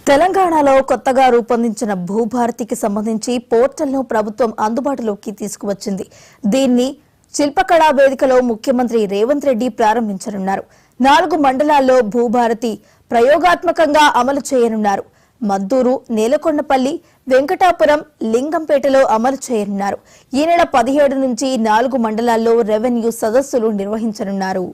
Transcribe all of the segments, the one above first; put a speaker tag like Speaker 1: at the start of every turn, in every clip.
Speaker 1: తెలంగాణలో కొత్తగా రూపొందించిన భూభారతికి సంబంధించి పోర్టల్ను ప్రభుత్వం అందుబాటులోకి తీసుకువచ్చింది. దీన్ని శిల్పకళా వేదికలో ముఖ్యమంత్రి రేవంత్ రెడ్డి ప్రారంభించనున్నారు. 4 మండలాల్లో భూభారతి ప్రయోగాత్మకంగా అమలు చేయనున్నారు. మద్దూరు, నేలకొండపల్లి, వెంకటాపురం, లింగంపేటలో అమలు చేయనున్నారు. ఈ నెల 17 నుంచి 4 మండలాల్లో రెవెన్యూ సదస్సులు నిర్వహించనున్నారు.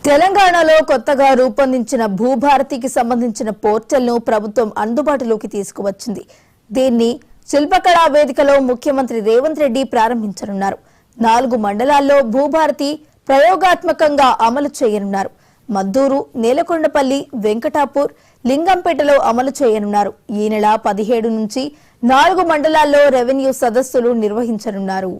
Speaker 1: తెలంగాణలో కొత్తగా రూపొందించిన భూభారతికి సంబంధించిన పోర్టల్ను ప్రభుత్వం అందుబాటులోకి తీసుకువచ్చింది. దీన్ని శిల్పకళా వేదికలో ముఖ్యమంత్రి రేవంత్ రెడ్డి ప్రారంభించనున్నారు. 4 మండలాల్లో భూభారతి ప్రయోగాత్మకంగా అమలు చేయనున్నారు. మద్దూరు, నేలకొండపల్లి, వెంకటాపూర్, లింగంపేటలో అమలు చేయనున్నారు. ఈ నెల 17 నుంచి 4 మండలాల్లో రెవెన్యూ సదస్సులు నిర్వహించనున్నారు.